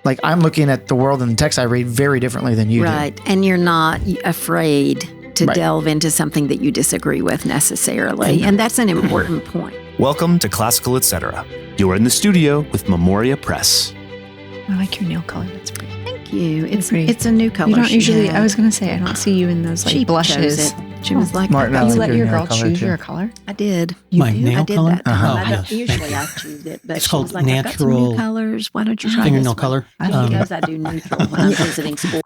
Like I'm looking at the world and the text I read very differently than you do. Right. And you're not afraid to delve into something that you disagree with necessarily. And that's an important point. Welcome to Classical Etc. You're in the studio with Memoria Press. I like your nail color. That's pretty. Thank you. It's pretty. It's a new color. You don't usually. had. I was going to say I don't see you in those like She blushes. chose it. She was like, Martin, I You like let your your nail girl color, choose too. your color. I did. My do? nail I did color? that. I yes. don't, usually I choose it, but It's she called was like, I've got some new natural colors. Why don't you try fingernail this color. one? Because I do neutral when I'm visiting school.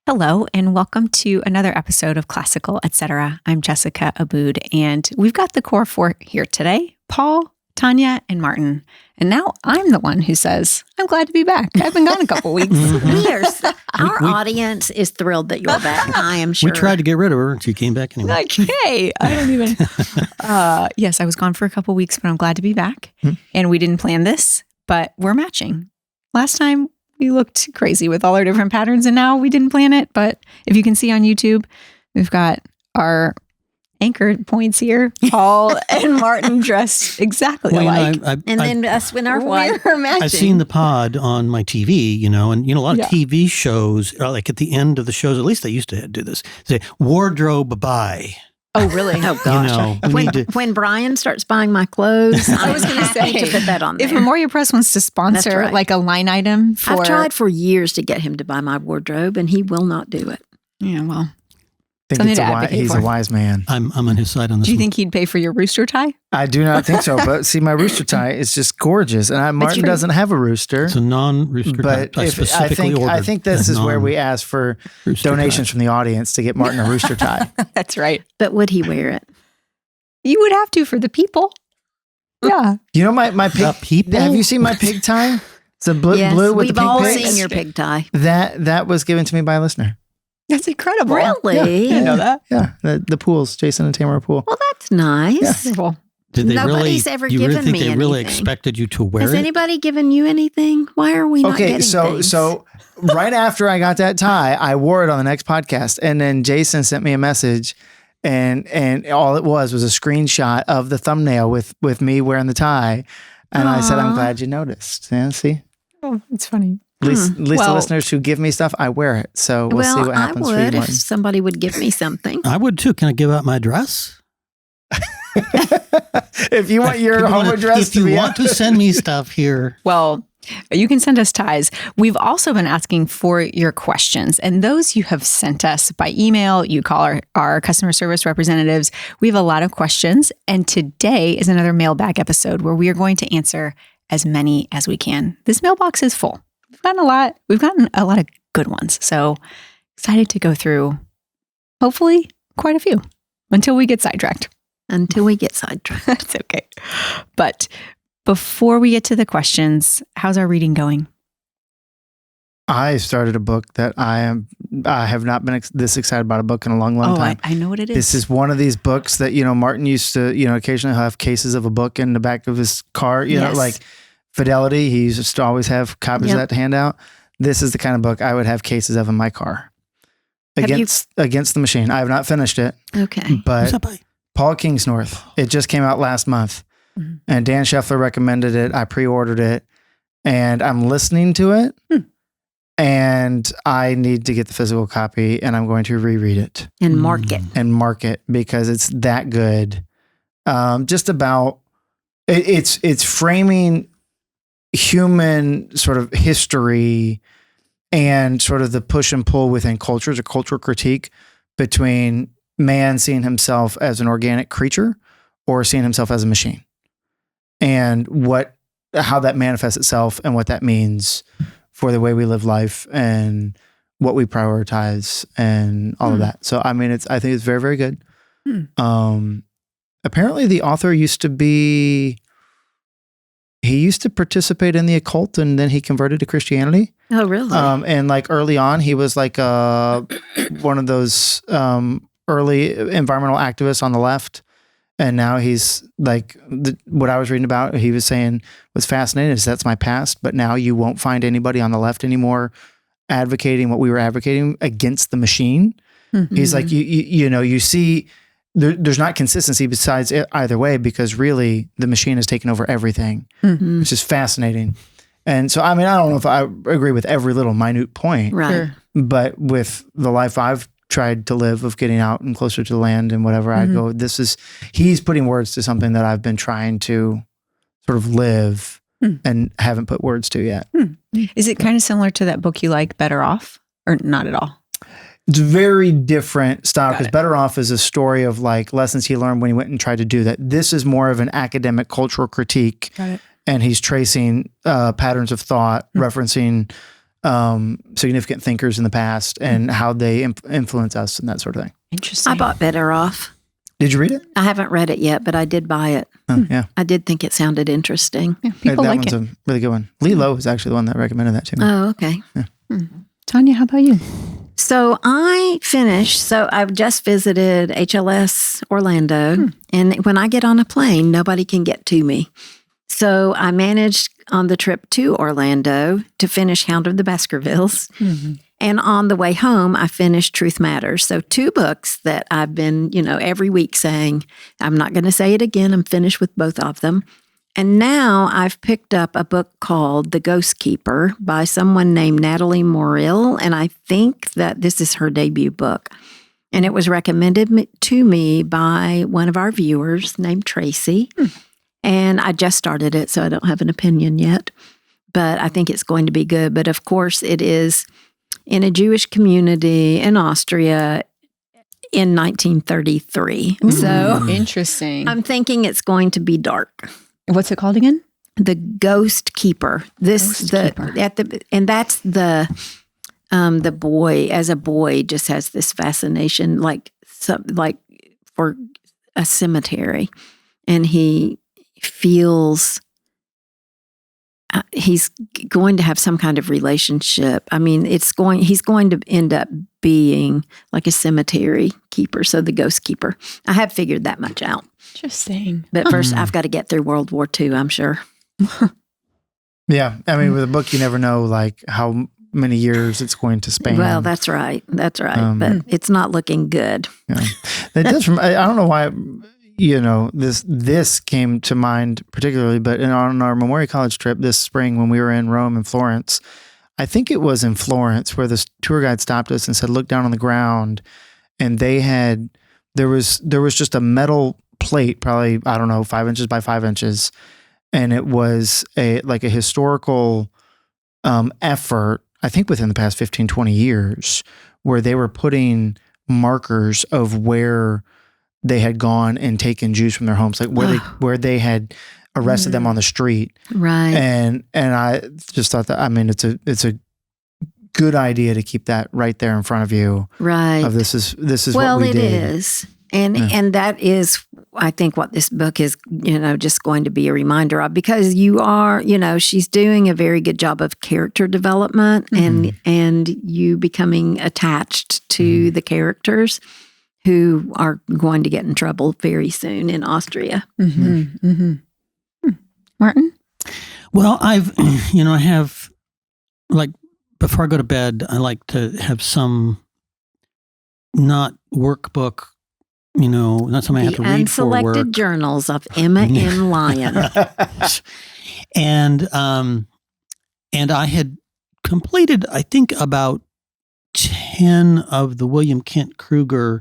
Hello, and welcome to another episode of Classical Etc. I'm Jessica Aboud, and we've got the core four here today: Paul, Tanya, and Martin. And now I'm the one who says, I'm glad to be back. I've been gone a couple weeks. Our audience is thrilled that you're back, I am sure. We tried to get rid of her and she came back anyway. Okay. I don't even. Yes, I was gone for a couple weeks, but I'm glad to be back. And we didn't plan this, but we're matching. Last time we looked crazy with all our different patterns, and now we didn't plan it. But if you can see on YouTube, we've got our anchored points here. Paul and Martin dressed exactly alike. And then us when our white. We're matching. I've seen the pod on my TV, and a lot of TV shows, like at the end of the shows, at least they used to do this, say, wardrobe buy. Oh, really? Oh, gosh. When Brian starts buying my clothes, I was going to say to put that on there. If Memoria Press wants to sponsor like a line item for... I've tried for years to get him to buy my wardrobe, and he will not do it. Yeah, well... He's a wise man. I'm on his side on this. Do you one. think he'd pay for your rooster tie? I do not think so. But see, my rooster tie is just gorgeous. And Martin doesn't have a rooster. It's a non-rooster tie. But I think this is where we ask for donations from the audience to get Martin a rooster tie. That's right. But would he wear it? You would have to for the people. Yeah. You know my pig. People? Have you seen my pig tie? It's a blue with the pink we've all pigs. seen your pig tie. That was given to me by a listener. That's incredible. Really? Yeah. You know that? Yeah. The pools, Jason and Tamara Pool. Well, that's nice. Yeah. Did they Nobody's ever you given really think me they really anything. expected you to wear Has it? anybody given you anything? Why are we not getting things? So right after I got that tie, I wore it on the next podcast, and then Jason sent me a message, and all it was a screenshot of the thumbnail with me wearing the tie, and I said, "I'm glad you noticed." Yeah, see, Oh, it's funny. at least the listeners who give me stuff, I wear it. So we'll see what happens I for you, would if Martin. somebody would give me something. I would too. Can I give out my dress? If you want your home address, if you want to send me stuff here. Well, you can send us ties. We've also been asking for your questions, and those you have sent us by email. You call our customer service representatives. We have a lot of questions, and today is another mailbag episode where we are going to answer as many as we can. This mailbox is full. We've gotten a lot of good ones, so excited to go through, hopefully, quite a few until we get sidetracked. That's okay. But before we get to the questions, how's our reading going? I started a book that I have not been this excited about a book in a long time. I know what it is. This is one of these books that, Martin used to, occasionally have cases of a book in the back of his car, know, like Fidelity. He used to always have copies of that to hand out. This is the kind of book I would have cases of in my car. Against the Machine. I have not finished it. Okay. But Paul Kingsnorth. It just came out last month. And Dan Scheffler recommended it. I pre-ordered it. And I'm listening to it. And I need to get the physical copy, and I'm going to reread it. And mark it. Because it's that good. Just about, it's framing human sort of history and sort of the push and pull within cultures, a cultural critique between man seeing himself as an organic creature or seeing himself as a machine, and how that manifests itself and what that means for the way we live life and what we prioritize and all of that. So, I mean, I think it's very, very good. Apparently the author used to participate in the occult, and then he converted to Christianity. Oh, really? And like early on, he was like one of those early environmental activists on the left. And now he's like, what I was reading about, he was saying was fascinating is that's my past, but now you won't find anybody on the left anymore advocating what we were advocating against the machine. He's like, you see, there's not consistency besides either way, because really the machine has taken over everything, which is fascinating. And so, I mean, I don't know if I agree with every little minute point, Right. Sure. but with the life I've tried to live of getting out and closer to the land and whatever, I go, he's putting words to something that I've been trying to sort of live and haven't put words to yet. Is it kind of similar to that book you like, Better Off, or not at all? It's very different style Got because it. Better Off is a story of like lessons he learned when he went and tried to do that. This is more of an academic cultural critique. Got it. And he's tracing patterns of thought, referencing significant thinkers in the past and how they influence us and that sort of thing. Interesting. I bought Better Off. Did you read it? I haven't read it yet, but I did buy it. Oh, yeah. I did think it sounded interesting. Yeah, people that like one's it. a really good one. Lee Lowe is actually the one that recommended that to me. Oh, okay. Tanya, how about you? So I finished. So I've just visited HLS Orlando. And when I get on a plane, nobody can get to me. So I managed on the trip to Orlando to finish Hound of the Baskervilles. And on the way home, I finished Truth Matters. So 2 books that I've been, every week saying, I'm not going to say it again. I'm finished with both of them. And now I've picked up a book called The Ghost Keeper by someone named Natalie Morrill. And I think that this is her debut book. And it was recommended to me by one of our viewers named Tracy. And I just started it, so I don't have an opinion yet. But I think it's going to be good. But of course, it is in a Jewish community in Austria in 1933. So Interesting. I'm thinking it's going to be dark. What's it called again? The Ghost Keeper. And that's the boy. As a boy, just has this fascination, like for a cemetery, and he feels he's going to have some kind of relationship. I mean, he's going to end up being like a cemetery keeper. So the Ghost Keeper. I have figured that much out. Interesting. But first, I've got to get through World War II, I'm sure. Yeah. I mean, with a book, you never know like how many years it's going to span. Well, that's right. That's right. But it's not looking good. Yeah. That does. I don't know why. This came to mind particularly, but on our Memoria College trip this spring when we were in Rome and Florence, I think it was in Florence where this tour guide stopped us and said, "Look down on the ground," and there was just a metal plate, probably 5 inches by 5 inches, and it was a historical effort, I think within the past 15, 20 years, where they were putting markers of where they had gone and taken Jews from their homes, like where they had arrested them on the street. Right. And I just thought that, I mean, it's a good idea to keep that right there in front of you. Right. Of this is well, what we did. Well, it is. And that is, I think, what this book is, just going to be a reminder of, because you are, she's doing a very good job of character development and you becoming attached to the characters who are going to get in trouble very soon in Austria. Martin? Well, I have, like, before I go to bed, I like to have some not workbook, not something I have to read for work. Unselected Journals of Emma M. Lyon. And I had completed, I think, about 10 of the William Kent Kruger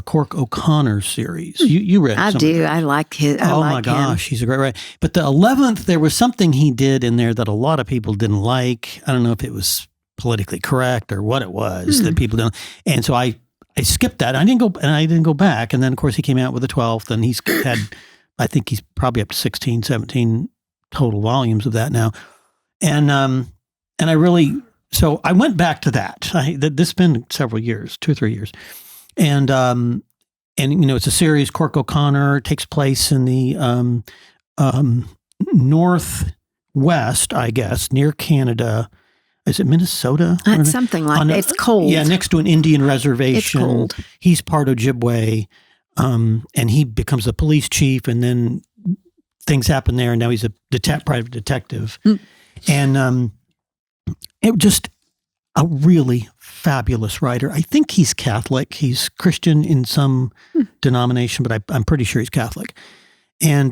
Cork O'Connor series. You read I some do. of those. I like his. Oh my gosh, he's a great writer. But the 11th, there was something he did in there that a lot of people didn't like. I don't know if it was politically correct or what it was that people didn't. And so I skipped that. I didn't go back. And then of course he came out with the 12th, and he's had, I think he's probably up to 16, 17 total volumes of that now. And I really. So I went back to that. This has been several years, 2 or 3 years. And it's a series. Cork O'Connor takes place in the northwest, I guess, near Canada. Is it Minnesota? Something like that. It's cold. Yeah, next to an Indian reservation. It's cold. He's part Ojibwe, and he becomes a police chief, and then things happen there, and now he's a private detective. And it just a really fabulous writer. I think he's Catholic. He's Christian in some denomination, but I'm pretty sure he's Catholic. And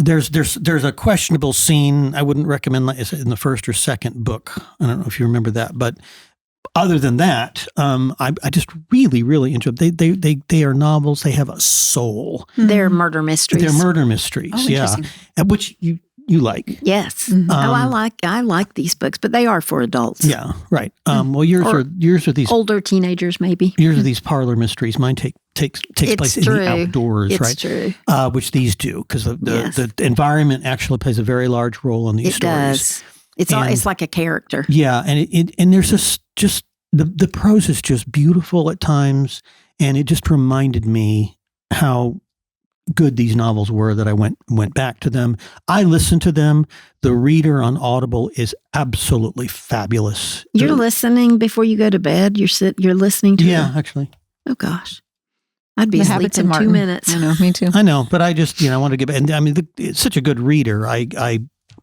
there's a questionable scene. I wouldn't recommend that in the first or second book. I don't know if you remember that, but other than that, I just really, really enjoy them. They are novels. They have a soul. They're murder mysteries. They're murder mysteries. Oh, yeah, and which you like. Yes. I like these books, but they are for adults. Yeah, right. Well, yours are these older teenagers, maybe. Yours are these parlor mysteries. Mine takes place in the outdoors, it's right? True. Which these do, because the environment actually plays a very large role in these stories. It does. It's like a character. Yeah, and there's just the prose is just beautiful at times, and it just reminded me how good these novels were that I went back to them. I listened to them. The reader on Audible is absolutely fabulous. You're listening before you go to bed. You're listening to Yeah, them? actually. Oh gosh, I'd be asleep in 2 minutes. I know, me too. I know, but I just I want to give. And I mean, it's such a good reader.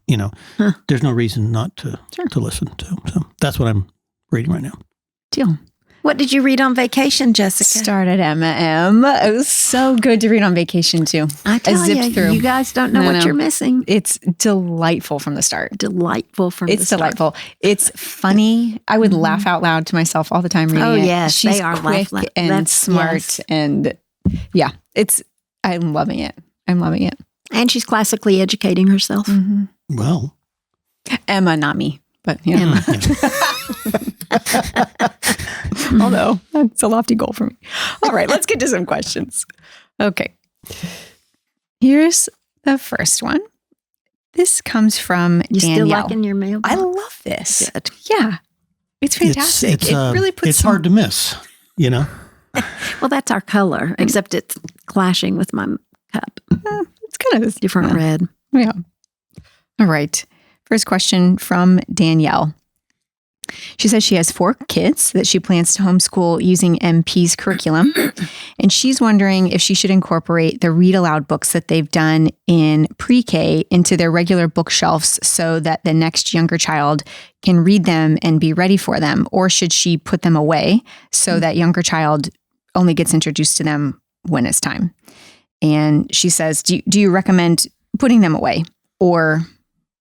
There's no reason not to listen to. So that's what I'm reading right now. Deal. What did you read on vacation, Jessica? Started Emma M. It was so good to read on vacation too. I tell through. You guys don't know what you're missing. It's delightful from the start. It's delightful. It's funny. I would laugh out loud to myself all the time reading it. Oh yes, she's they are quick and smart, and yeah, I'm loving it. And she's classically educating herself. Mm-hmm. Well, Emma, not me, but Emma. Although that's a lofty goal for me. All right, let's get to some questions. Okay. Here's the first one. This comes from You Danielle. still liking your mailbox? I love this. Good. Yeah. It's fantastic. It really puts it's hard to miss, Well, that's our color, except it's clashing with my cup. It's kind of Different red. Yeah. All right. First question from Danielle. She says she has 4 kids that she plans to homeschool using MP's curriculum. And she's wondering if she should incorporate the read aloud books that they've done in pre-K into their regular bookshelves so that the next younger child can read them and be ready for them. Or should she put them away so that younger child only gets introduced to them when it's time? And she says, do you recommend putting them away, or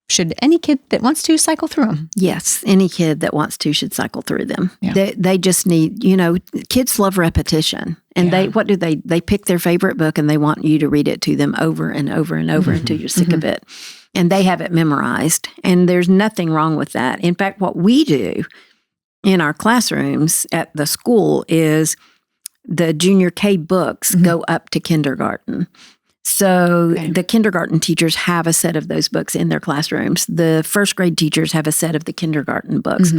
should any kid that wants to cycle through them? Yes, any kid that wants to should cycle through them. Yeah. They just need, kids love repetition. And they pick their favorite book and they want you to read it to them over and over and over until you're sick of it. And they have it memorized. And there's nothing wrong with that. In fact, what we do in our classrooms at the school is the junior K books go up to kindergarten. So the kindergarten teachers have a set of those books in their classrooms. The first grade teachers have a set of the kindergarten books.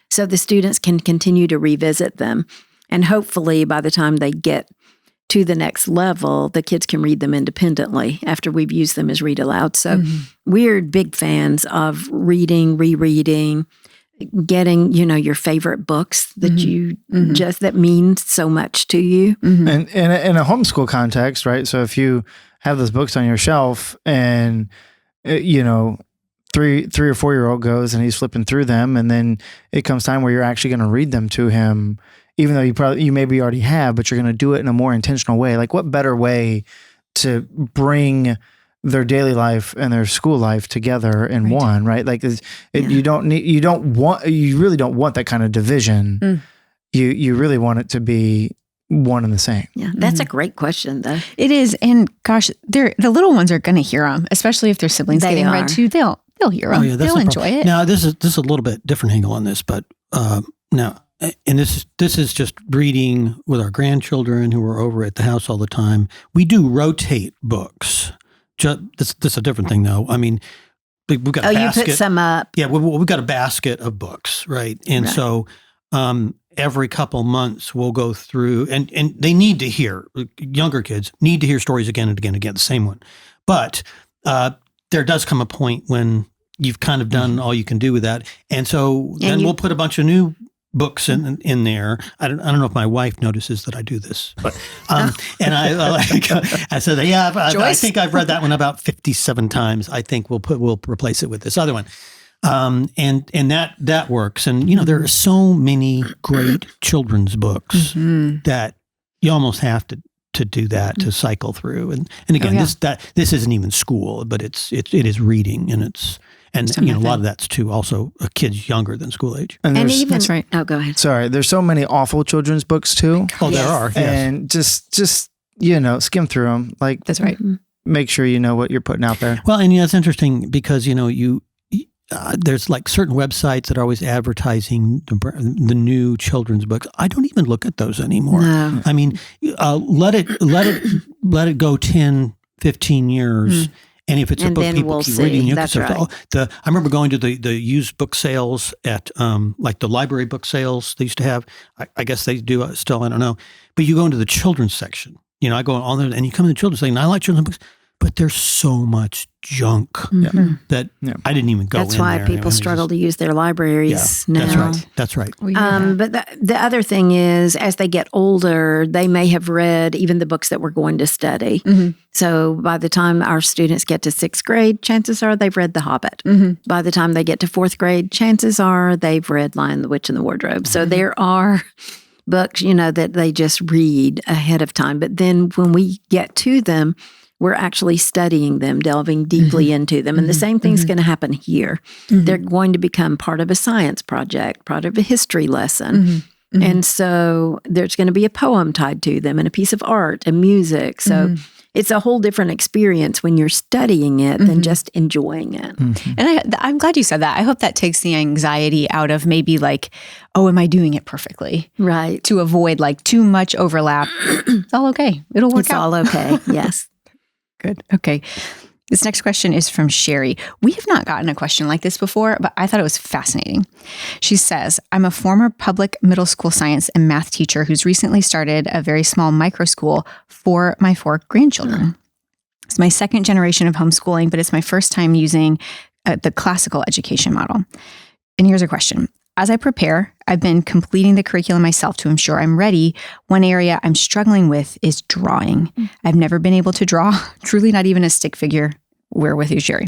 So the students can continue to revisit them. And hopefully by the time they get to the next level, the kids can read them independently after we've used them as read aloud. So we're big fans of reading, rereading, getting, your favorite books that you that mean so much to you. And in a homeschool context, right? So if you have those books on your shelf and, 3 or 4-year-old goes and he's flipping through them, and then it comes time where you're actually going to read them to him, even though you maybe already have, but you're going to do it in a more intentional way. Like, what better way to bring their daily life and their school life together in one, right? Like you really don't want that kind of division. You really want it to be one and the same. Yeah, that's a great question, though. It is, and gosh, the little ones are going to hear them, especially if their siblings getting read too. They'll hear them. They'll enjoy it. Now, this is a little bit different angle on this, but now, and this is just reading with our grandchildren who are over at the house all the time. We do rotate books. This is a different thing, though. I mean, we've got a basket. You put some up. Yeah, we've got a basket of books, right? And so every couple months we'll go through, and they need to hear, younger kids need to hear stories again and again and again, the same one. But there does come a point when you've kind of done all you can do with that. And so then we'll put a bunch of new books in there. I don't know if my wife notices that I do this, but and I said, I think I've read that one about 57 times. I think we'll replace it with this other one. And that works. And there are so many great children's books that you almost have to to do that, to cycle through. And again, this isn't even school, but it is reading, and a lot of that's too also kids younger than school age. And even that's right. Oh, go ahead. Sorry, there's so many awful children's books too. Oh, there are. Yes. And just skim through them. Like, That's right. Make sure you know what you're putting out there. Well, and it's interesting because there's like certain websites that are always advertising the new children's books. I don't even look at those anymore. No. I mean, let it go 10, 15 years. And if it's a book people keep reading, you That's right. I remember going to the used book sales at like the library book sales they used to have. I guess they do still. I don't know. But you go into the children's section. I go on there and you come in the children's section. I like children's books, but there's so much junk that I didn't even go in there. That's why people struggle to use their libraries now. That's right. But the other thing is, as they get older, they may have read even the books that we're going to study. So by the time our students get to 6th grade, chances are they've read The Hobbit. By the time they get to 4th grade, chances are they've read Lion, the Witch, and the Wardrobe. So there are books, that they just read ahead of time. But then when we get to them, we're actually studying them, delving deeply into them. And the same thing's going to happen here. They're going to become part of a science project, part of a history lesson. And so there's going to be a poem tied to them and a piece of art and music. So it's a whole different experience when you're studying it than just enjoying it. And I'm glad you said that. I hope that takes the anxiety out of maybe like, oh, am I doing it perfectly? Right. To avoid like too much overlap. It's all okay. It'll work out. It's all okay. Yes. Good. Okay. This next question is from Sherry. We have not gotten a question like this before, but I thought it was fascinating. She says, I'm a former public middle school science and math teacher who's recently started a very small micro school for my 4 grandchildren. It's my 2nd generation of homeschooling, but it's my first time using the classical education model. And here's a question. As I prepare, I've been completing the curriculum myself to ensure I'm ready. One area I'm struggling with is drawing. I've never been able to draw, truly not even a stick figure. We're with you, Sherry.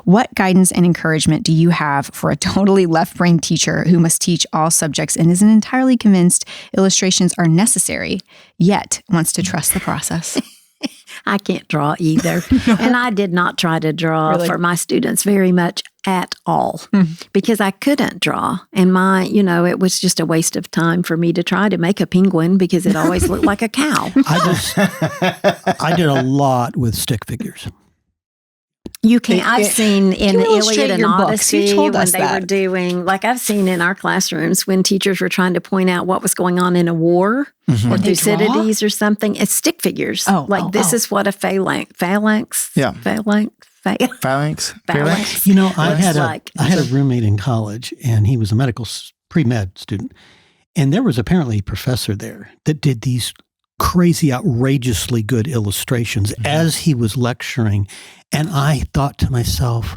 What guidance and encouragement do you have for a totally left-brain teacher who must teach all subjects and isn't entirely convinced illustrations are necessary, yet wants to trust the process? I can't draw either. And I did not try to draw for my students very much at all because I couldn't draw. And it was just a waste of time for me to try to make a penguin because it always looked like a cow. I did a lot with stick figures. You can. I've seen in the Iliad and Odyssey when they were doing, like I've seen in our classrooms when teachers were trying to point out what was going on in a war or Thucydides or something. It's stick figures. This is what a phalanx. Phalanx. I had a roommate in college, and he was a medical pre-med student, and there was apparently a professor there that did these crazy, outrageously good illustrations as he was lecturing. And I thought to myself,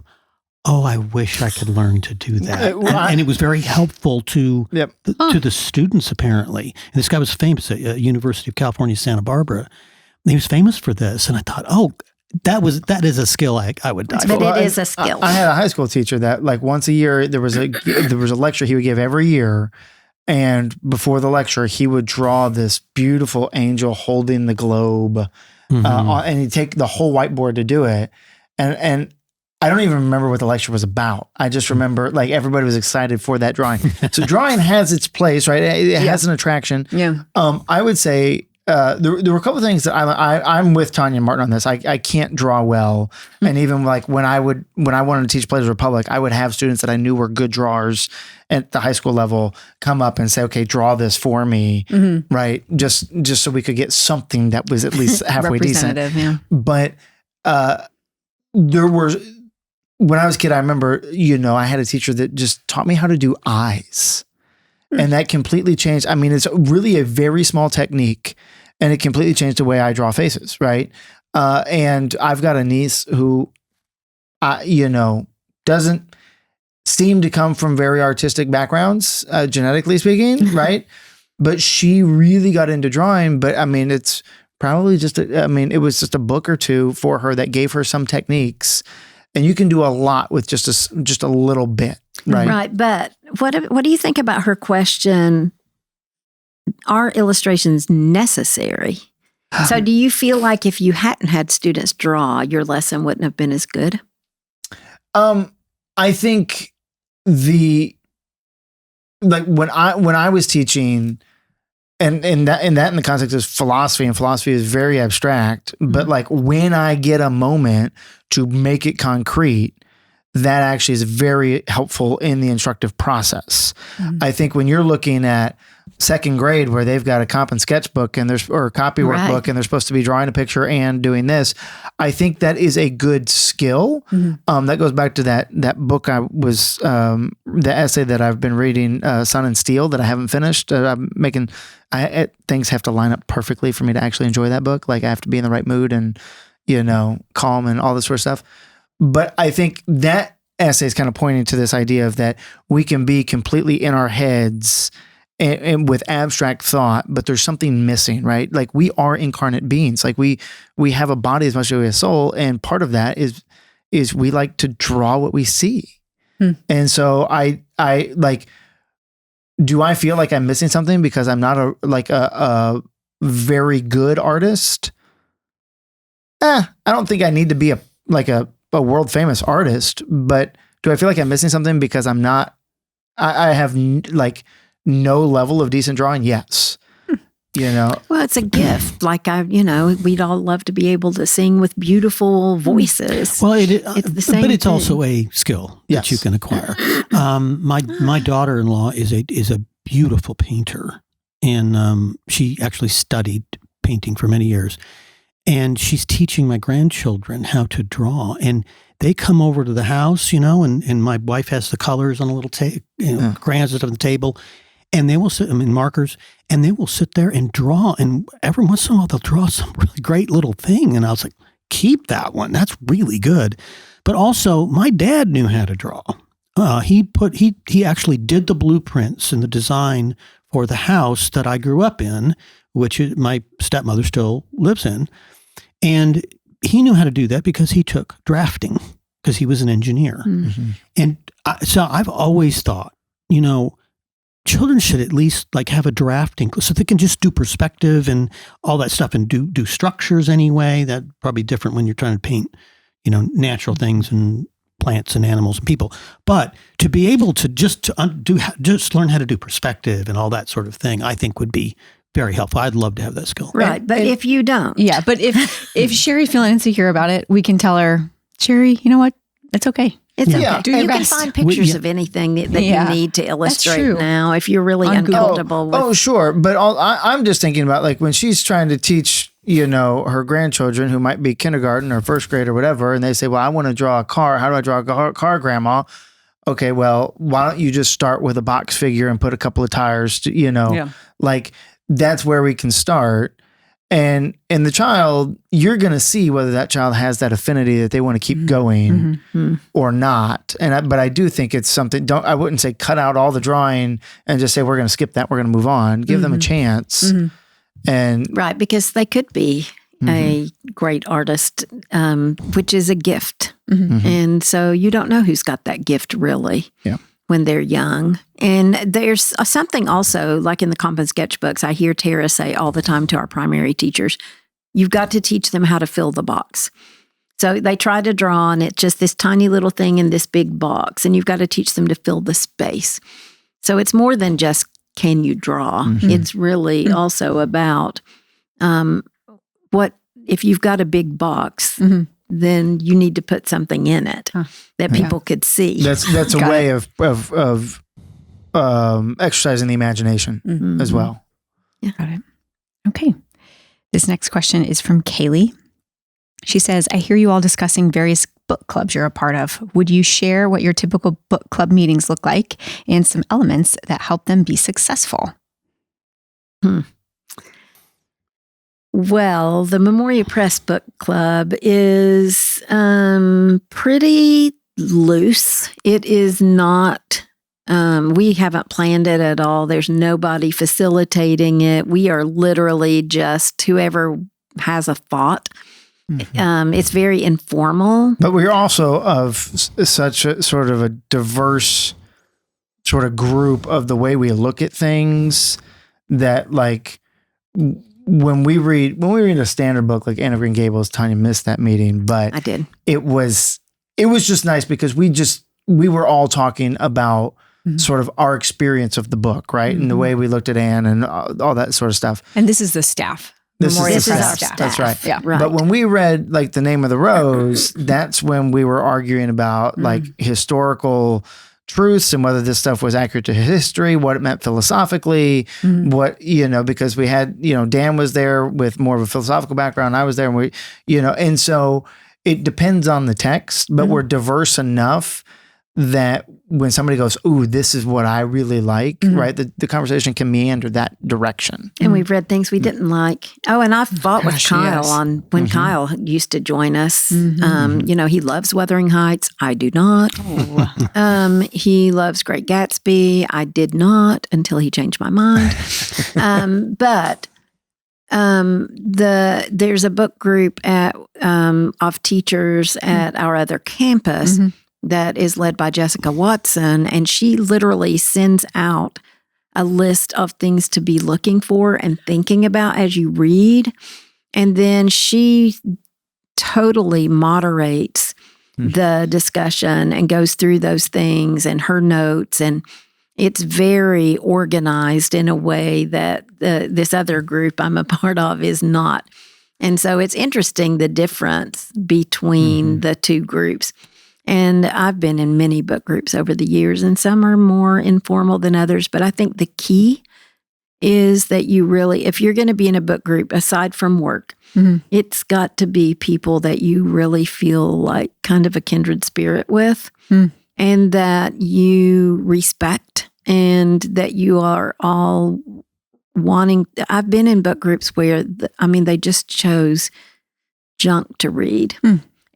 oh, I wish I could learn to do that. And it was very helpful to the students, apparently. And this guy was famous at University of California, Santa Barbara. He was famous for this. And I thought, oh, that is a skill I would die for. But it is a skill. I had a high school teacher that like once a year, there was a lecture he would give every year. And before the lecture, he would draw this beautiful angel holding the globe. And he'd take the whole whiteboard to do it. And I don't even remember what the lecture was about. I just remember like everybody was excited for that drawing. So drawing has its place, right? It has an attraction. Yeah. I would say there were a couple of things that I'm with Tanya and Martin on this. I can't draw well. And even like when I wanted to teach Players Republic, I would have students that I knew were good drawers at the high school level come up and say, okay, draw this for me. Right. Just so we could get something that was at least halfway decent. Yeah. But, there were, when I was a kid, I remember, I had a teacher that just taught me how to do eyes. And that completely changed. I mean, it's really a very small technique, and it completely changed the way I draw faces, right? And I've got a niece who, doesn't seem to come from very artistic backgrounds, genetically speaking, right? But she really got into drawing. But I mean, it's probably it was just a book or two for her that gave her some techniques. And you can do a lot with just a little bit, right? Right. But what do you think about her question? Are illustrations necessary? So do you feel like if you hadn't had students draw, your lesson wouldn't have been as good? I think when I was teaching, and in the context of philosophy, and philosophy is very abstract, but like when I get a moment to make it concrete, that actually is very helpful in the instructive process. I think when you're looking at second grade where they've got a comp and sketchbook or a copy workbook and they're supposed to be drawing a picture and doing this, I think that is a good skill. That goes back to that book the essay that I've been reading, Sun and Steel, that I haven't finished. Things have to line up perfectly for me to actually enjoy that book. Like I have to be in the right mood and, calm and all this sort of stuff. But I think that essay is kind of pointing to this idea of that we can be completely in our heads and with abstract thought, but there's something missing, right? Like we are incarnate beings. Like we have a body as much as we have a soul, and part of that is we like to draw what we see. And so I like, do I feel like I'm missing something because I'm not a very good artist? I don't think I need to be a world famous artist, but do I feel like I'm missing something because I'm not, I have no level of decent drawing? Yes. Well, it's a gift. Like we'd all love to be able to sing with beautiful voices. Well, it's the same but it's thing. also a skill that you can acquire. My daughter-in-law is a beautiful painter, and she actually studied painting for many years. And she's teaching my grandchildren how to draw. And they come over to the house, and my wife has the colors on a little crayons on the table. And they will sit in markers, and they will sit there and draw. And every once in a while, they'll draw some really great little thing. And I was like, keep that one. That's really good. But also, my dad knew how to draw. He actually did the blueprints and the design for the house that I grew up in, which my stepmother still lives in. And he knew how to do that because he took drafting, because he was an engineer. And so I've always thought, children should at least have a drafting so they can just do perspective and all that stuff and do structures anyway. That's probably different when you're trying to paint, natural things and plants and animals and people. But to be able to just learn how to do perspective and all that sort of thing, I think would be very helpful. I'd love to have that skill. Right. But if you don't. Yeah. But if Sherry's feeling insecure about it, we can tell her, Sherry, you know what? It's okay. It's okay. Do your you best. can find pictures of anything that you need to illustrate now if you're really uncomfortable with. Oh, sure. But I'm just thinking about when she's trying to teach, her grandchildren who might be kindergarten or first grade or whatever, and they say, well, I want to draw a car. How do I draw a car, Grandma? Okay, well, why don't you just start with a box figure and put a couple of tires to, that's where we can start. And in the child, you're going to see whether that child has that affinity that they want to keep going or not. But I do think it's something, I wouldn't say cut out all the drawing and just say, we're going to skip that. We're going to move on. Give them a chance. And right. Because they could be a great artist, which is a gift. And so you don't know who's got that gift really. Yeah. When they're young. And there's something also, like in the comp and sketchbooks, I hear Tara say all the time to our primary teachers, you've got to teach them how to fill the box. So they try to draw, and it's just this tiny little thing in this big box, and you've got to teach them to fill the space. So it's more than just, can you draw? It's really also about what, if you've got a big box, then you need to put something in it that people could see. That's a way of exercising the imagination as well. Yeah. Got it. Okay. This next question is from Kaylee. She says, I hear you all discussing various book clubs you're a part of. Would you share what your typical book club meetings look like and some elements that help them be successful? Well, the Memoria Press Book Club is pretty loose. It is not, we haven't planned it at all. There's nobody facilitating it. We are literally just whoever has a thought. It's very informal. But we're also of such a sort of a diverse sort of group of the way we look at things that when we read a standard book like Anne of Green Gables, Tanya missed that meeting, but I did. It was just nice because we were all talking about sort of our experience of the book, right? And the way we looked at Anne and all that sort of stuff. And this is the staff. This Memoria's is our staff. That's right. Yeah. Right. But when we read like The Name of the Rose, that's when we were arguing about like historical truths and whether this stuff was accurate to history, what it meant philosophically, what, because we had, Dan was there with more of a philosophical background. I was there and and so it depends on the text, but we're diverse enough that when somebody goes, ooh, this is what I really like, right? The conversation can meander that direction. And we've read things we didn't like. Oh, and I've fought with Kyle yes. on when Kyle used to join us. He loves Wuthering Heights. I do not. He loves Great Gatsby. I did not until he changed my mind. But there's a book group of teachers at our other campus that is led by Jessica Watson, and she literally sends out a list of things to be looking for and thinking about as you read. And then she totally moderates the discussion and goes through those things and her notes. And it's very organized in a way that this other group I'm a part of is not. And so it's interesting the difference between the two groups. And I've been in many book groups over the years, and some are more informal than others. But I think the key is that you really, if you're going to be in a book group, aside from work, it's got to be people that you really feel like kind of a kindred spirit with, and that you respect, and that you are all wanting. I've been in book groups where, they just chose junk to read.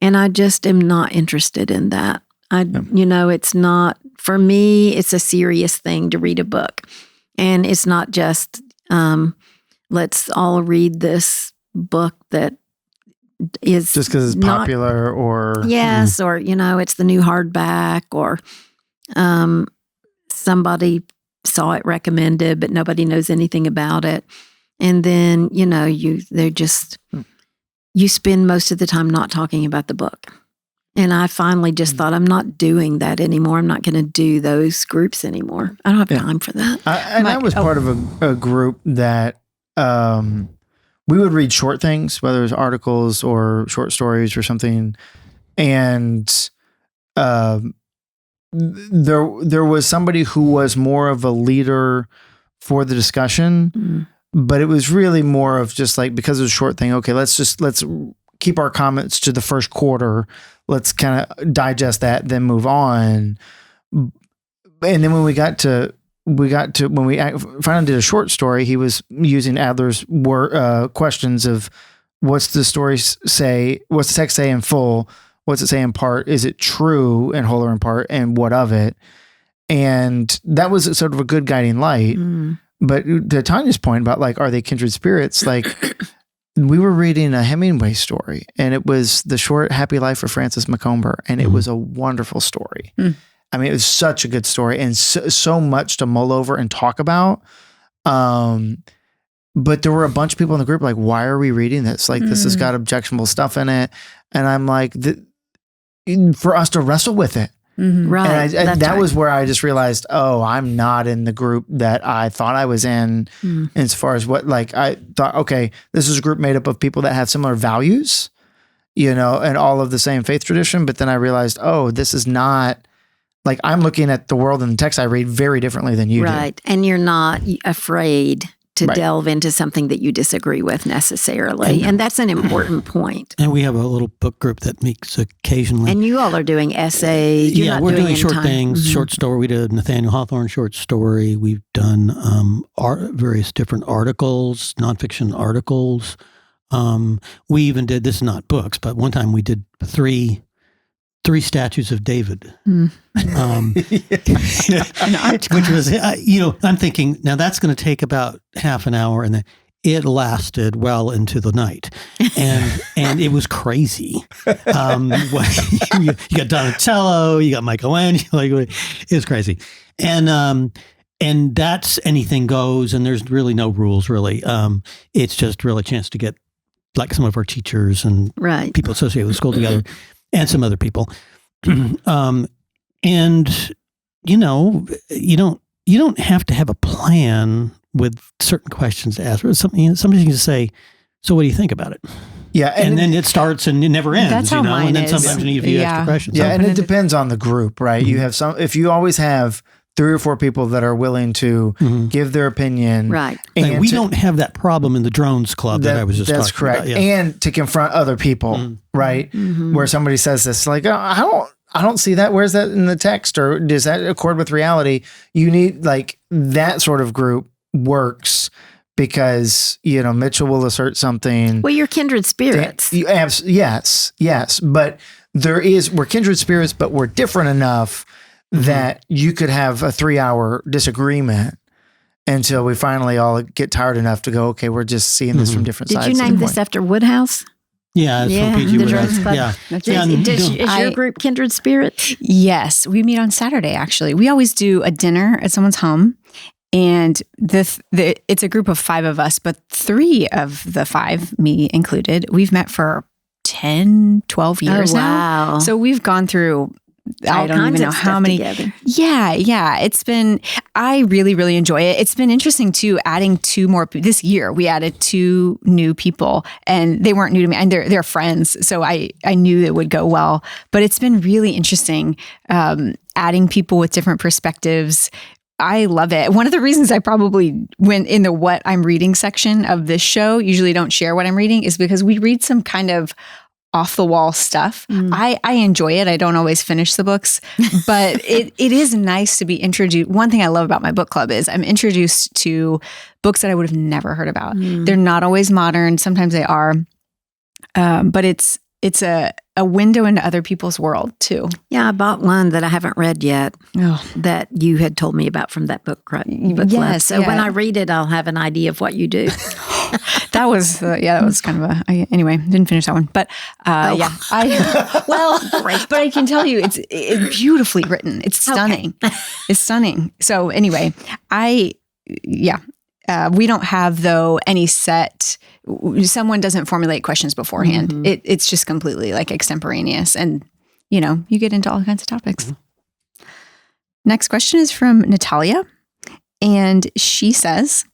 And I just am not interested in that. It's not, for me, it's a serious thing to read a book. And it's not just, let's all read this book that is just because it's popular or... Yes, or, it's the new hardback, or somebody saw it recommended, but nobody knows anything about it. And then, you spend most of the time not talking about the book. And I finally just thought, I'm not doing that anymore. I'm not going to do those groups anymore. I don't have time for that. I was part of a group that we would read short things, whether it was articles or short stories or something. And there was somebody who was more of a leader for the discussion. But it was really more of just like, because it was a short thing, okay, let's keep our comments to the first quarter. Let's kind of digest that, then move on. And then when we finally did a short story, he was using Adler's questions of what's the story say, what's the text say in full, what's it say in part, is it true in whole or in part, and what of it? And that was sort of a good guiding light. But to Tanya's point about like, are they kindred spirits? Like, we were reading a Hemingway story, and it was The Short Happy Life of Francis Macomber, and it was a wonderful story. I mean, it was such a good story, and so much to mull over and talk about. But there were a bunch of people in the group like, why are we reading this? Like, this has got objectionable stuff in it. And I'm like, for us to wrestle with it. Right. And that was where I just realized, oh, I'm not in the group that I thought I was in, as far as what, like, I thought, okay, this is a group made up of people that have similar values, and all of the same faith tradition. But then I realized, oh, this is not, like, I'm looking at the world and the text I read very differently than you do. Right. And you're not afraid to delve into something that you disagree with necessarily. And that's an important point. And we have a little book group that meets occasionally. And you all are doing essays. You're not we're doing short time. things, short story. We did a Nathaniel Hawthorne short story. We've done various different articles, nonfiction articles. We even did, this is not books, but one time we did three statues of David. Which was, I'm thinking, now that's going to take about half an hour, and then it lasted well into the night, and it was crazy. You got Donatello, you got Michelangelo, it was crazy, and And that's anything goes, and there's really no rules, really. It's just really a chance to get like some of our teachers and Right. people associated with school together, and some other people. And you know, you don't have to have a plan with certain questions to ask. Or something. Somebody can just say, "So, what do you think about it?" Yeah, And then it starts and it never ends. That's how mine and then is. sometimes you need a few extra questions. Yeah, and it depends on the group, right? You have some. If you always have 3 or 4 people that are willing to give their opinion, Right. And we don't have that problem in the drones club that I was just that's talking correct. about. Yeah. And to confront other people, right? Where somebody says this, like, oh, I don't see that. Where's that in the text? Or does that accord with reality? You need like that sort of group works because, you know, Mitchell will assert something. Well, you're kindred spirits. Yes. But we're kindred spirits, but we're different enough that you could have a 3-hour disagreement until we finally all get tired enough to go, okay, we're just seeing this from different sides. Did you name this after Woodhouse? Yeah, it's from PG the Woodhouse. Drones Club. Yeah. That's Yeah, right. and Is your I- group kindred spirits? Yes, we meet on Saturday. Actually, we always do a dinner at someone's home, and it's a group of 5 of us, but 3 of the 5, me included, we've met for 10, 12 years now. Wow. So we've gone through. I All don't kinds even know of how stuff many. together. Yeah. I really, really enjoy it. It's been interesting too, adding 2 more. This year, we added 2 new people, and they weren't new to me, and they're friends. So I knew it would go well. But it's been really interesting adding people with different perspectives. I love it. One of the reasons I probably went in the what I'm reading section of this show, usually don't share what I'm reading, is because we read some kind of off the wall stuff. I enjoy it. I don't always finish the books, but it is nice to be introduced. One thing I love about my book club is I'm introduced to books that I would have never heard about. They're not always modern. Sometimes they are. But it's a window into other people's world too. Yeah, I bought one that I haven't read yet that you had told me about from that book club. Yes, So when I read it, I'll have an idea of what you do. That was that was kind of anyway, didn't finish that one, but but I can tell you it's beautifully written. It's stunning. It's stunning. So anyway, we don't have though any set. Someone doesn't formulate questions beforehand. It's just completely like extemporaneous, and you get into all kinds of topics. Next question is from Natalia, and she says,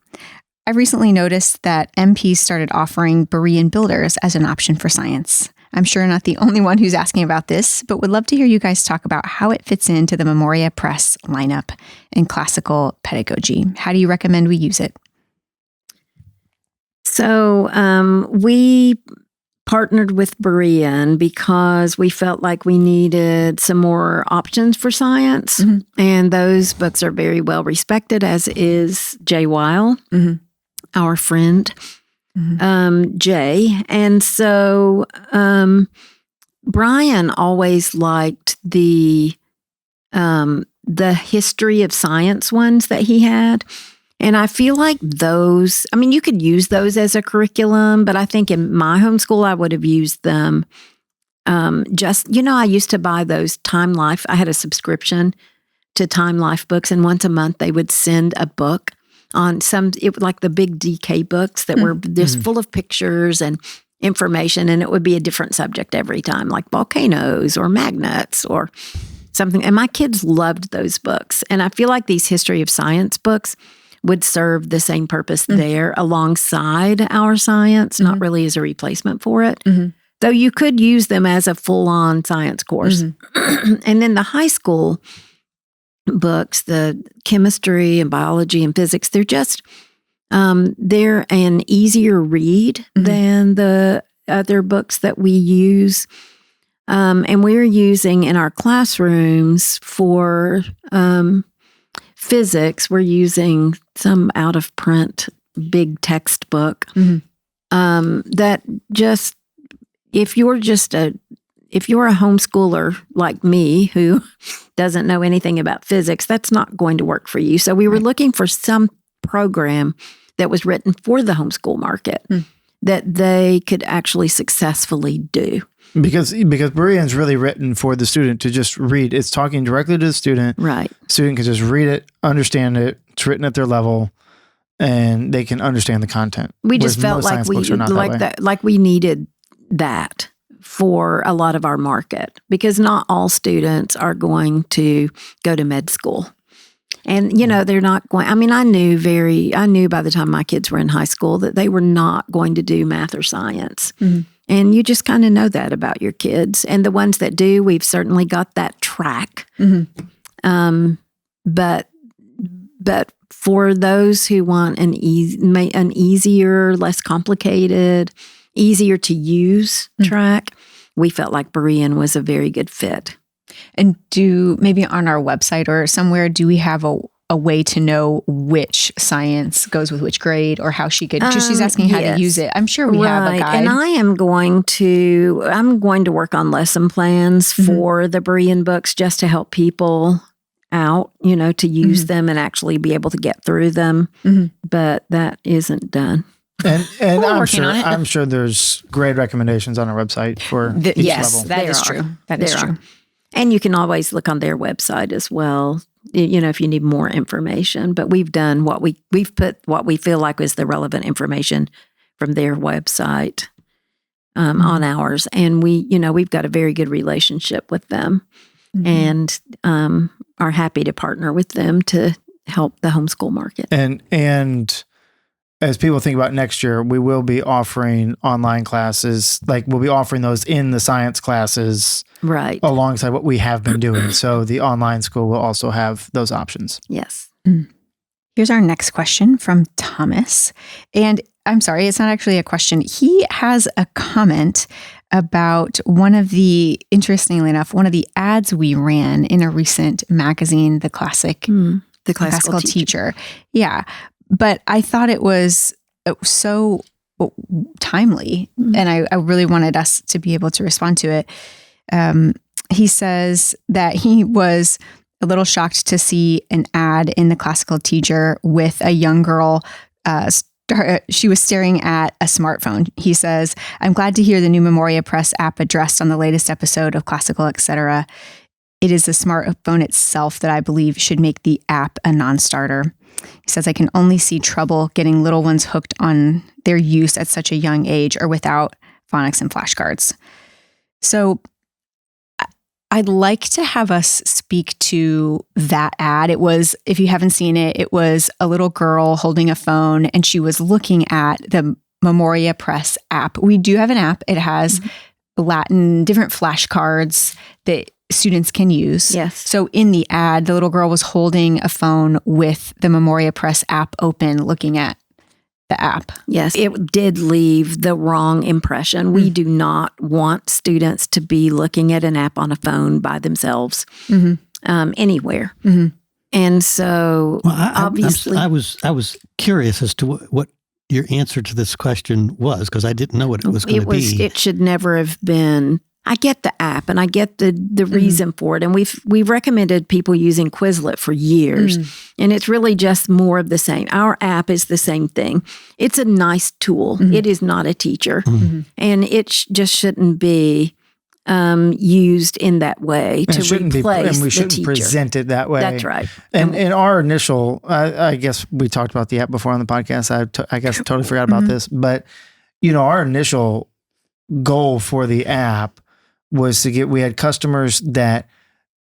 I recently noticed that MP started offering Berean builders as an option for science. I'm sure not the only one who's asking about this, but would love to hear you guys talk about how it fits into the Memoria Press lineup in classical pedagogy. How do you recommend we use it? So we partnered with Berean because we felt like we needed some more options for science. And those books are very well respected, as is Jay Weil, our friend, Jay. And so Brian always liked the history of science ones that he had. And I feel like those, I mean, you could use those as a curriculum, but I think in my homeschool, I would have used them I used to buy those Time Life. I had a subscription to Time Life books, and once a month they would send a book on like the big DK books that were just full of pictures and information, and it would be a different subject every time, like volcanoes or magnets or something. And my kids loved those books. And I feel like these history of science books would serve the same purpose there alongside our science, not really as a replacement for it. Though you could use them as a full-on science course. And then the high school books, the chemistry and biology and physics, they're just, they're an easier read than the other books that we use. And we're using in our classrooms for physics, we're using some out of print big textbook that just, if you're a homeschooler like me who doesn't know anything about physics, that's not going to work for you. So we were looking for some program that was written for the homeschool market that they could actually successfully do. Because Berean's really written for the student to just read. It's talking directly to the student. Right. Student can just read it, understand it. It's written at their level, and they can understand the content. We just felt like we needed that for a lot of our market, because not all students are going to go to med school. And, they're not going, I knew by the time my kids were in high school that they were not going to do math or science. Mm-hmm. And you just kind of know that about your kids. And the ones that do, we've certainly got that track. Mm-hmm. But for those who want an easier, less complicated, easier to use track, we felt like Berean was a very good fit. And maybe on our website or somewhere, do we have a way to know which science goes with which grade, or how she could, she's asking how to use it. I'm sure we have a guide. And I'm going to work on lesson plans for the Berean books, just to help people out, to use them and actually be able to get through them. Mm-hmm. But that isn't done. And I'm sure there's grade recommendations on our website for each level. That is true. That is true. And you can always look on their website as well, if you need more information. But we've done we've put what we feel like is the relevant information from their website on ours. And we've got a very good relationship with them, and are happy to partner with them to help the homeschool market. And as people think about next year, we will be offering online classes. Like, we'll be offering those in the science classes, right, alongside what we have been doing. So the online school will also have those options. Yes. Here's our next question from Thomas. And I'm sorry, it's not actually a question. He has a comment about interestingly enough, one of the ads we ran in a recent magazine, The Classical Teacher. Yeah. But I thought it was so timely, and I really wanted us to be able to respond to it. He says that he was a little shocked to see an ad in The Classical Teacher with a young girl. She was staring at a smartphone. He says, "I'm glad to hear the new Memoria Press app addressed on the latest episode of Classical, etc. It is the smartphone itself that I believe should make the app a non-starter." He says, "I can only see trouble getting little ones hooked on their use at such a young age or without phonics and flashcards." So I'd like to have us speak to that ad. It was, if you haven't seen it, it was a little girl holding a phone, and she was looking at the Memoria Press app. We do have an app. It has different flashcards that students can use. Yes. So in the ad, the little girl was holding a phone with the Memoria Press app open, looking at the app. Yes. It did leave the wrong impression. We do not want students to be looking at an app on a phone by themselves anywhere. Mm-hmm. And so obviously I was curious as to what your answer to this question was, because I didn't know what it was going to be. It should never have been. I get the app and I get the reason for it. And we've recommended people using Quizlet for years. And it's really just more of the same. Our app is the same thing. It's a nice tool. It is not a teacher. And it just shouldn't be used in that way to replace and we shouldn't the teacher. Present it that way. That's right. And in our initial, I guess we talked about the app before on the podcast. I guess I totally forgot about this. But, our initial goal for the app was we had customers that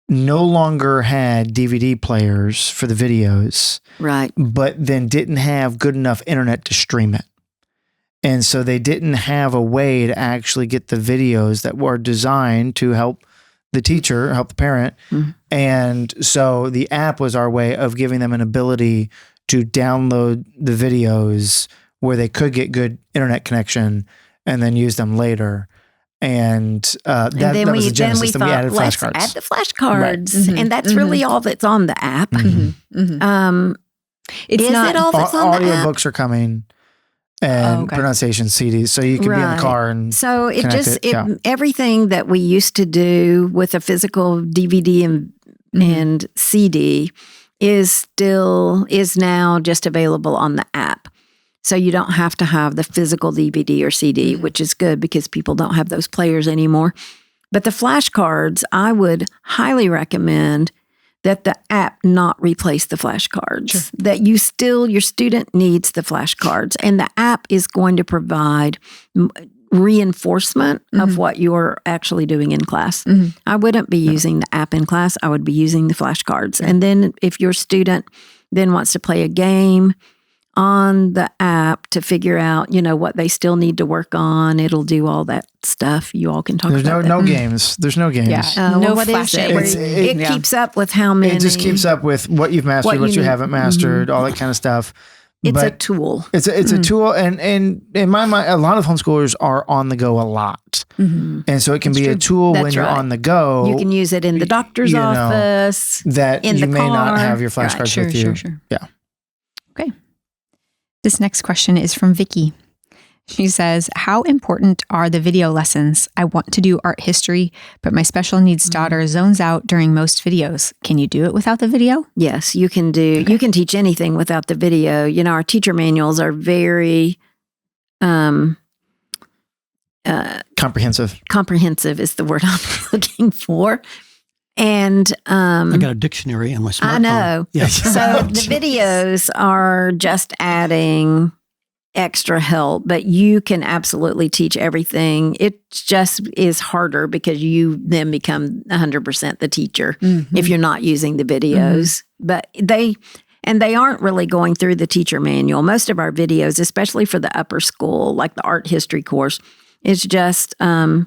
no longer had DVD players for the videos. Right. But then didn't have good enough internet to stream it. And so they didn't have a way to actually get the videos that were designed to help the teacher, help the parent. And so the app was our way of giving them an ability to download the videos where they could get good internet connection and then use them later. And that was the genesis. Then we added flashcards. Let's add the flashcards. And that's really all that's on the app. It's not all that's on the app. Audiobooks are coming. And pronunciation CDs, so you can be in the car and so everything that we used to do with a physical DVD and CD is now just available on the app. So you don't have to have the physical DVD or CD, which is good because people don't have those players anymore. But the flashcards, I would highly recommend that the app not replace the flashcards. Sure. That your student needs the flashcards, and the app is going to provide reinforcement of what you're actually doing in class. I wouldn't be using the app in class. I would be using the flashcards. And then if your student then wants to play a game on the app to figure out, what they still need to work on, it'll do all that stuff. You all can talk There's about no games. There's no games. Yeah. No what is flashing. it? It keeps up with how many. It just keeps up with what you've mastered, what you haven't mastered, all that kind of stuff. It's a tool. It's a tool, and in my mind, a lot of homeschoolers are on the go a lot, and so it can be a tool when you're on the go. You can use it in the doctor's office. That in you the may car. not have your flashcards with you. Sure. Yeah. Okay. This next question is from Vicky. She says, how important are the video lessons? I want to do art history, but my special needs daughter zones out during most videos. Can you do it without the video? Yes, you can do. Okay. You can teach anything without the video. Our teacher manuals are very comprehensive. Comprehensive is the word I'm looking for. And I got a dictionary on my smartphone. I know. Yes. So the videos are just adding extra help, but you can absolutely teach everything. It just is harder because you then become 100% the teacher if you're not using the videos. But they aren't really going through the teacher manual. Most of our videos, especially for the upper school, like the art history course, is just the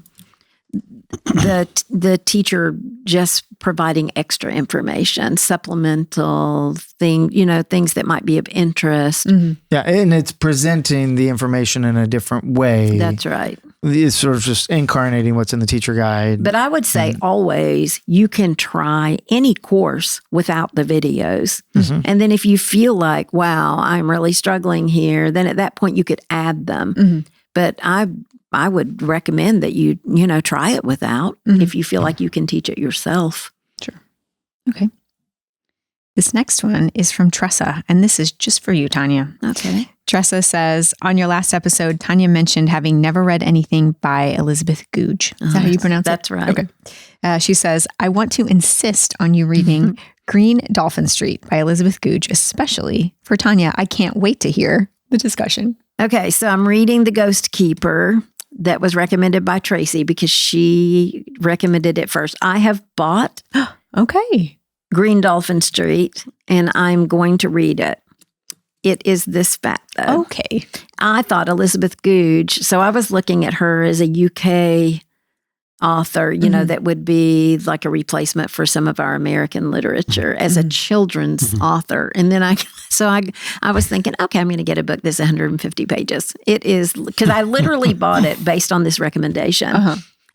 teacher just providing extra information, supplemental things that might be of interest. Yeah, and it's presenting the information in a different way. That's right. It's sort of just incarnating what's in the teacher guide. But I would say always you can try any course without the videos. And then if you feel like, wow, I'm really struggling here, then at that point you could add them. But I would recommend that you try it without if you feel like you can teach it yourself. Sure. Okay. This next one is from Tressa, and this is just for you, Tanya. Okay. Tressa says, on your last episode, Tanya mentioned having never read anything by Elizabeth Goudge. Is that how you pronounce it? That's right. Okay. She says, I want to insist on you reading Green Dolphin Street by Elizabeth Goudge, especially for Tanya. I can't wait to hear the discussion. Okay, so I'm reading The Ghost Keeper. That was recommended by Tracy because she recommended it first. I have bought Green Dolphin Street, and I'm going to read it. It is this fat, though. Okay. I thought Elizabeth Goudge, so I was looking at her as a UK author, that would be like a replacement for some of our American literature as a children's author. And then I was thinking, okay, I'm going to get a book that's 150 pages. It is, because I literally bought it based on this recommendation.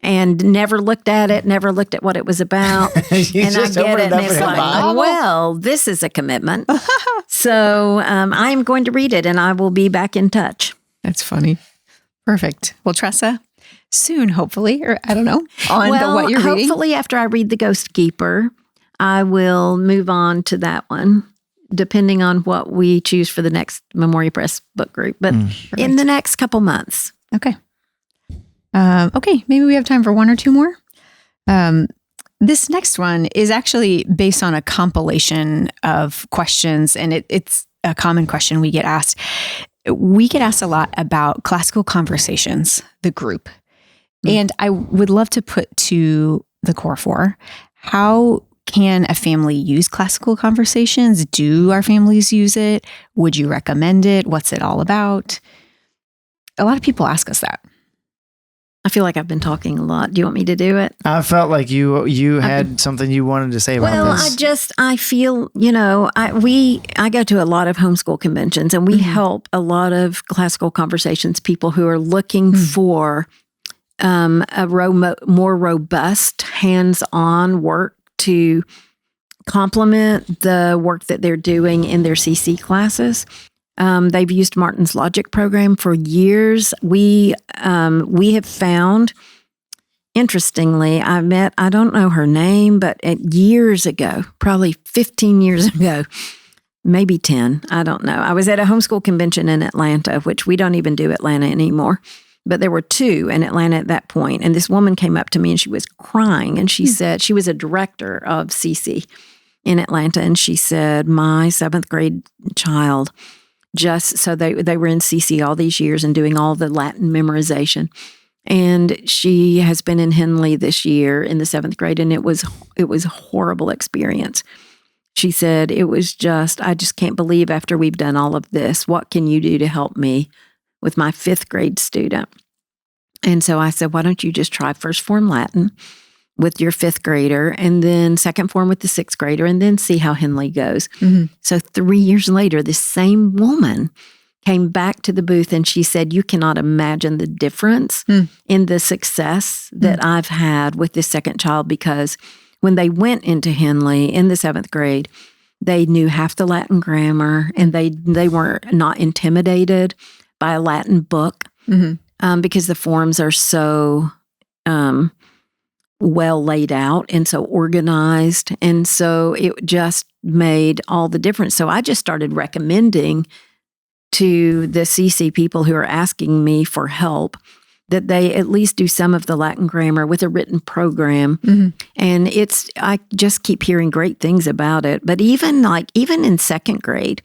And never looked at it, never looked at what it was about. And I get it, and it's like, well, this is a commitment. So I'm going to read it, and I will be back in touch. That's funny. Perfect. Well, Tressa, soon, hopefully, or I don't know, what you're reading. Hopefully after I read The Ghost Keeper, I will move on to that one, depending on what we choose for the next Memoria Press book group. But in the next couple months. Okay. Okay, maybe we have time for one or two more. This next one is actually based on a compilation of questions, and it's a common question we get asked. We get asked a lot about classical conversations, the group. And I would love to put to the core four, how can a family use classical conversations? Do our families use it? Would you recommend it? What's it all about? A lot of people ask us that. I feel like I've been talking a lot. Do you want me to do it? I felt like you had something you wanted to say about this. Well, I feel, I go to a lot of homeschool conventions, and we help a lot of classical conversations people who are looking for more robust, hands-on work to complement the work that they're doing in their CC classes. They've used Martin's Logic program for years. We have found, interestingly, I don't know her name, but years ago, probably 15 years ago, maybe 10. I don't know. I was at a homeschool convention in Atlanta, which we don't even do Atlanta anymore. But there were 2 in Atlanta at that point. And this woman came up to me and she was crying. And she said, she was a director of CC in Atlanta. And she said, my 7th grade child so they were in CC all these years and doing all the Latin memorization. And she has been in Henley this year in the 7th grade. And it was a horrible experience. She said, it was I just can't believe after we've done all of this, what can you do to help me with my 5th grade student? And so I said, why don't you just try first form Latin with your 5th grader and then second form with the 6th grader and then see how Henley goes. Mm-hmm. So 3 years later, this same woman came back to the booth and she said, you cannot imagine the difference in the success that I've had with this second child, because when they went into Henley in the 7th grade, they knew half the Latin grammar and they were not intimidated by a Latin book because the forms are so well laid out and so organized. And so it just made all the difference. So I just started recommending to the CC people who are asking me for help that they at least do some of the Latin grammar with a written program. And I just keep hearing great things about it. But even in 2nd grade,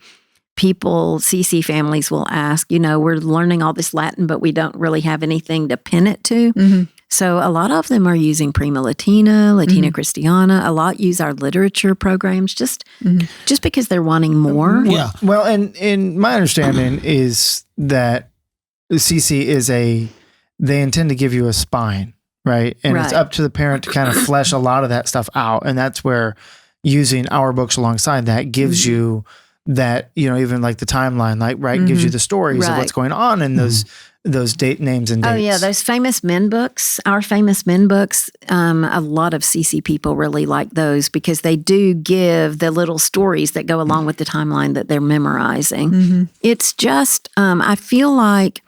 CC families will ask, we're learning all this Latin, but we don't really have anything to pin it to. So a lot of them are using Prima Latina, Latina Christiana. A lot use our literature programs just because they're wanting more. Yeah. Well, and my understanding is that CC they intend to give you a spine, right? And it's up to the parent to kind of flesh a lot of that stuff out. And that's where using our books alongside that gives you that, even like the timeline, gives you the stories of what's going on in those date names and dates. Oh yeah, those famous men books, our famous men books, a lot of CC people really like those because they do give the little stories that go along with the timeline that they're memorizing. It's just, I feel like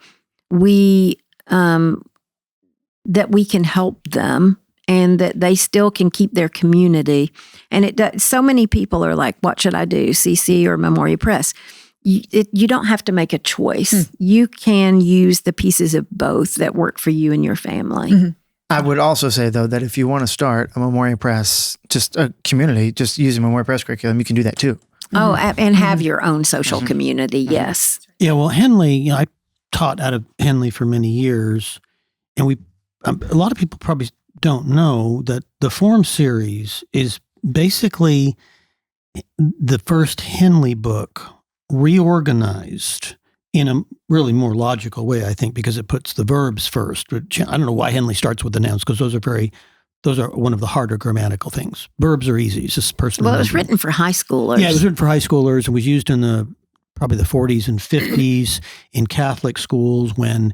that we can help them and that they still can keep their community. And so many people are like, what should I do, CC or Memoria Press? You don't have to make a choice. You can use the pieces of both that work for you and your family. I would also say, though, that if you want to start a Memoria Press, just a community, just using Memoria Press curriculum, you can do that too. Oh, and have your own social community, yes. Yeah, well, Henley, I taught out of Henley for many years, and a lot of people probably don't know that the Form series is basically the first Henley book reorganized in a really more logical way, I think, because it puts the verbs first. I don't know why Henley starts with the nouns, because those are one of the harder grammatical things. Verbs are easy. It's just personal. Well, it was written for high schoolers. Yeah, it was written for high schoolers and was used in probably the 40s and 50s in Catholic schools when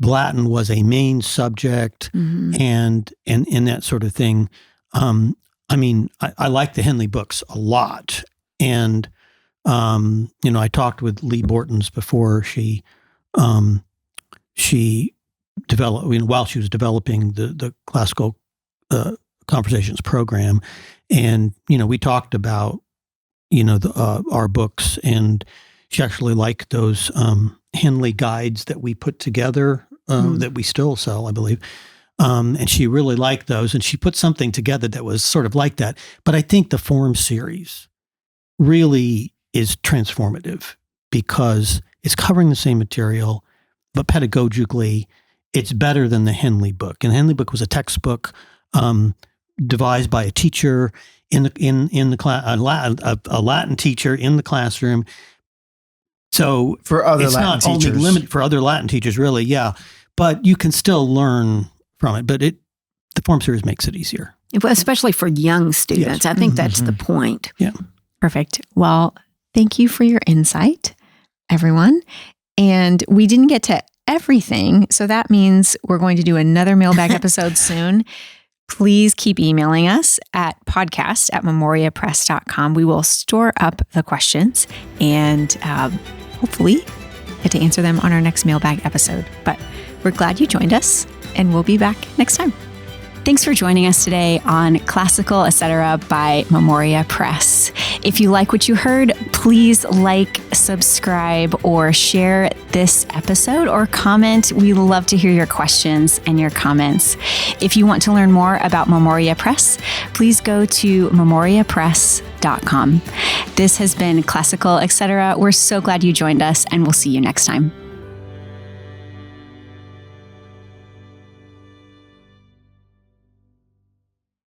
Latin was a main subject and that sort of thing. I like the Henley books a lot. And, I talked with Lee Bortons before she developed, while she was developing the classical conversations program. And, we talked about, our books, and she actually liked those Henley guides that we put together that we still sell, I believe. And she really liked those. And she put something together that was sort of like that. But I think the Form series really is transformative because it's covering the same material, but pedagogically, it's better than the Henley book. And the Henley book was a textbook devised by a teacher in the class, a Latin teacher in the classroom. So for other it's Latin not teachers. only limited for other Latin teachers, really, yeah. But you can still learn from it. But the Form series makes it easier. Well, especially for young students. Yes. I think that's the point. Yeah. Perfect. Well, thank you for your insight, everyone. And we didn't get to everything, so that means we're going to do another mailbag episode soon. Please keep emailing us at podcast@memoriapress.com. We will store up the questions and hopefully get to answer them on our next mailbag episode. But we're glad you joined us, and we'll be back next time. Thanks for joining us today on Classical Etc. by Memoria Press. If you like what you heard, please like, subscribe, or share this episode or comment. We love to hear your questions and your comments. If you want to learn more about Memoria Press, please go to memoriapress.com. This has been Classical Etc. We're so glad you joined us, and we'll see you next time.